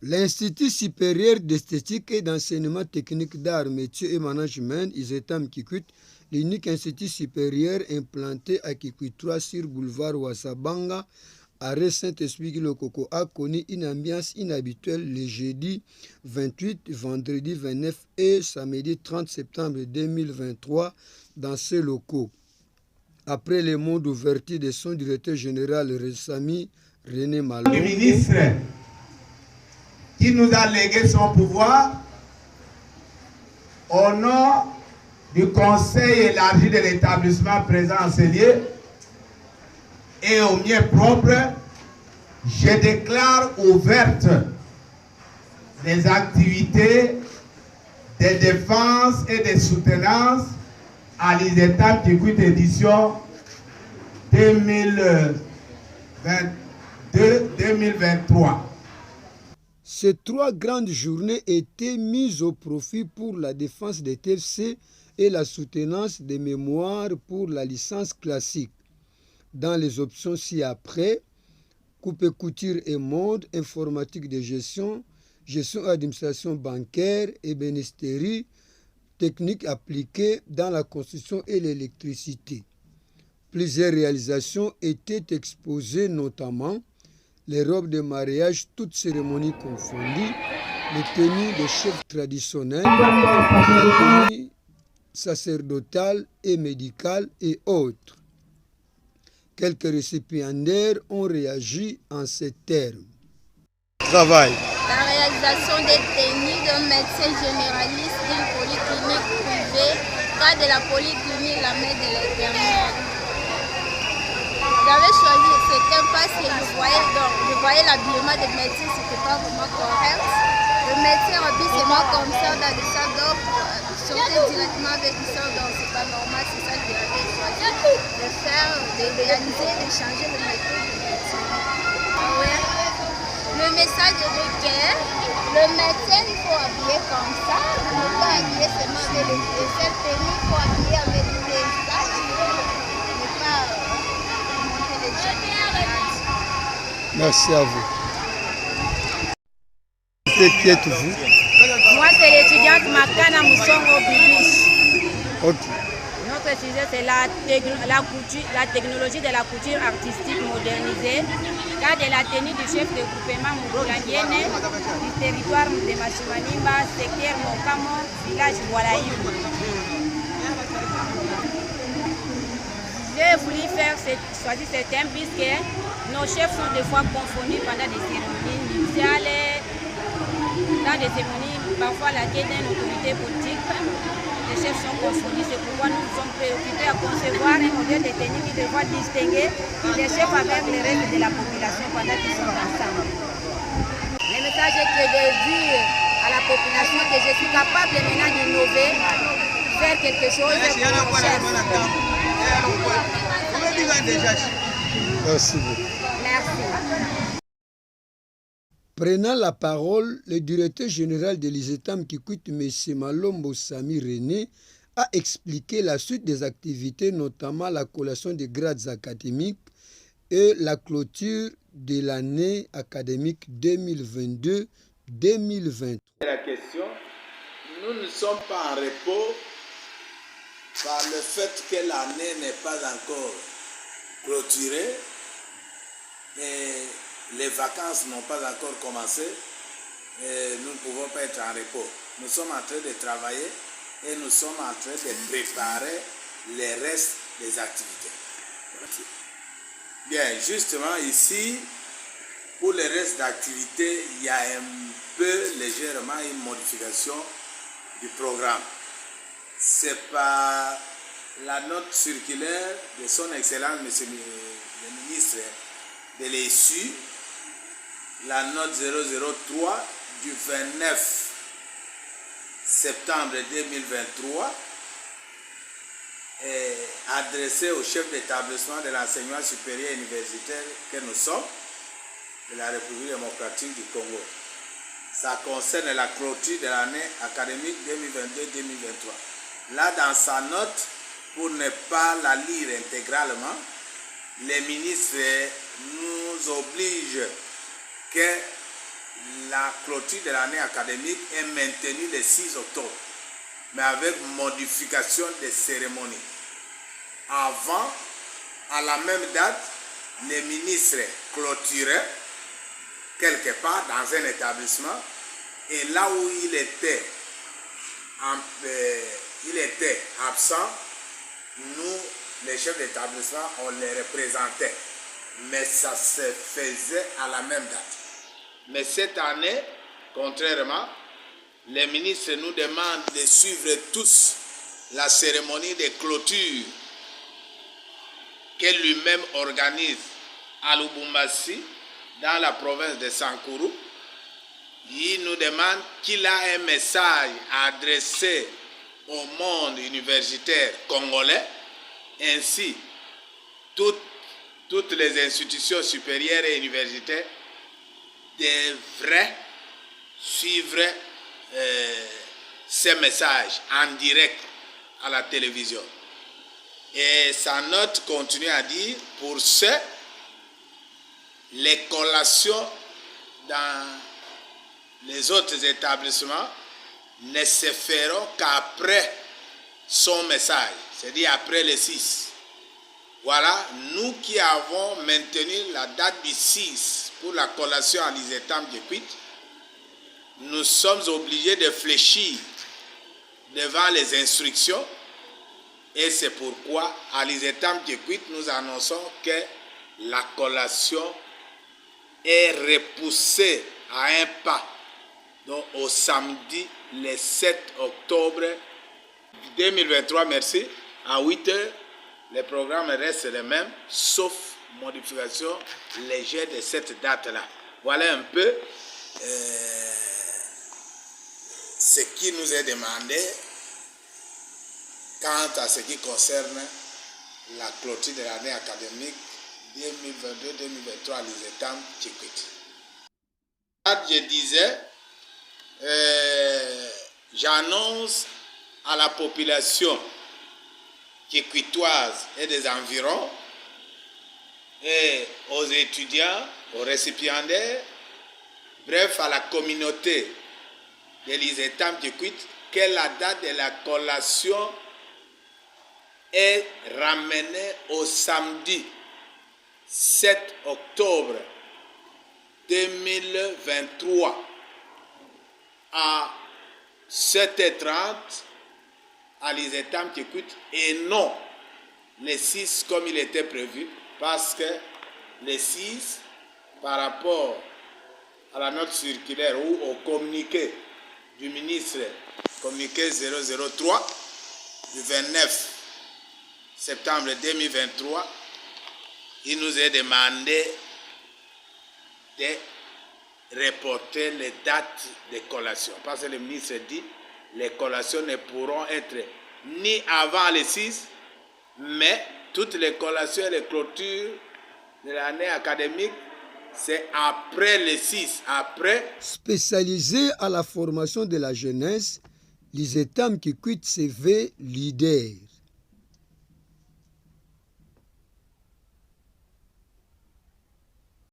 L'Institut supérieur d'esthétique et d'enseignement technique d'art, métiers et management, ISETAM Kikwit, l'unique institut supérieur implanté à Kikwit 3 sur boulevard Ouassabanga, arrêt Saint-Esprit Lokoko, a connu une ambiance inhabituelle le jeudi 28, vendredi 29 et samedi 30 septembre 2023 dans ces locaux. Après les mots d'ouverture de son directeur général Ressami René Malongo, du ministre qui nous a légué son pouvoir, au nom du conseil élargi de l'établissement présent en ces lieux et au mien propre, je déclare ouvertes les activités de défense et de soutenance à l'ISETAM Kikwit édition 2022-2023. Ces 3 grandes journées étaient mises au profit pour la défense des TFC et la soutenance des mémoires pour la licence classique. Dans les options ci-après, coupe-couture et mode, informatique de gestion, gestion et administration bancaire, ébénisterie, techniques appliquées dans la construction et l'électricité. Plusieurs réalisations étaient exposées, notamment les robes de mariage, toutes cérémonies confondues, les tenues de chefs traditionnels, les tenues sacerdotales et médicales et autres. Quelques récipiendaires ont réagi en ces termes. Travail. La réalisation des tenues d'un médecin généraliste d'une polyclinique privée, cas de la polyclinique La Main de l'Éternel. J'avais choisi ce thème parce que je voyais l'habillement des médecins, c'était pas vraiment correct. Le médecin habille seulement comme ça dans des salles d'or pour sortir directement avec une salle d'or, c'est pas normal, c'est ça que j'avais choisi de faire, de réaliser, de changer le méthode du médecin. Ouais. Le message est que le médecin, il faut habiller comme ça, il ne faut pas habiller seulement avec les seuls tenues, il faut habiller avec des sacs, ne pas monter les gens. Merci à vous. Qui êtes-vous? Moi, c'est l'étudiante Makana Moussongo Bibiche. Ok. Notre sujet, c'est la technologie de la couture artistique modernisée, car de la tenue du chef de groupement Mugolandienne du territoire de Machimanimba, secteur Mokamo, village Walaïou. J'ai voulu choisir ce thème puisque nos chefs sont des fois confondus pendant des cérémonies nuptiales, dans des cérémonies, parfois la quête d'une autorité politique. Les chefs sont confondus, c'est pourquoi nous nous sommes préoccupés à concevoir un modèle de tenue qui devra distinguer les chefs avec le reste de la population pendant qu'ils sont ensemble. Le message est que de dire à la population que je suis capable maintenant d'innover, faire quelque chose pour nos chefs. Merci beaucoup. Merci. Prenant la parole, le directeur général de l'ISETAM Kikwit, M. Malombo Sami René, a expliqué la suite des activités, notamment la collation des grades académiques et la clôture de l'année académique 2022-2023. La question, nous ne sommes pas en repos par le fait que l'année n'est pas encore clôturée et les vacances n'ont pas encore commencé, et nous ne pouvons pas être en repos. Nous sommes en train de travailler et nous sommes en train de préparer les restes des activités. Bien, justement ici, pour les restes d'activités, il y a un peu légèrement une modification du programme. C'est par la note circulaire de son Excellence, Monsieur le ministre de l'ESU, la note 003 du 29 septembre 2023 est adressée au chef d'établissement de l'enseignement supérieur universitaire que nous sommes de la République démocratique du Congo. Ça concerne la clôture de l'année académique 2022-2023. Là, dans sa note, pour ne pas la lire intégralement, les ministres nous obligent que la clôture de l'année académique est maintenue le 6 octobre, mais avec modification des cérémonies. Avant, à la même date, les ministres clôturaient quelque part dans un établissement et là où il était absent, nous, les chefs d'établissement, on les représentait. Mais ça se faisait à la même date. Mais cette année, contrairement, les ministres nous demandent de suivre tous la cérémonie de clôture qu'elle lui-même organise à Lubumbashi, dans la province de Sankuru. Il nous demande qu'il a un message à adresser au monde universitaire congolais, ainsi toutes les institutions supérieures et universitaires devraient suivre ces messages en direct à la télévision. Et sa note continue à dire, pour ce, les collations dans les autres établissements ne se feront qu'après son message, c'est-à-dire après le 6. Voilà, nous qui avons maintenu la date du 6 pour la collation à l'ISETAM Djequit, nous sommes obligés de fléchir devant les instructions et c'est pourquoi à l'ISETAM Djequit, nous annonçons que la collation est repoussée à un pas, donc au samedi le 7 octobre 2023, merci, à 8 heures. Les programmes restent les mêmes, sauf modification légère de cette date-là. Voilà un peu ce qui nous est demandé quant à ce qui concerne la clôture de l'année académique 2022-2023 à l'ISETAM Djequit. Je disais, j'annonce à la population djequitoise et des environs, et aux étudiants, aux récipiendaires, bref à la communauté de l'ISETAM Djequit, que la date de la collation est ramenée au samedi 7 octobre 2023 à 7h30 à l'ISETAM Djequit et non le 6 comme il était prévu, parce que le 6, par rapport à la note circulaire ou au communiqué du ministre, communiqué 003 du 29 septembre 2023, il nous est demandé de reporter les dates de collation. Parce que le ministre dit les collations ne pourront être ni avant le 6, mais toutes les collations et les clôtures de l'année académique, c'est après le 6. Après. Spécialisé à la formation de la jeunesse, l'ISETAM Djequit se veut leader.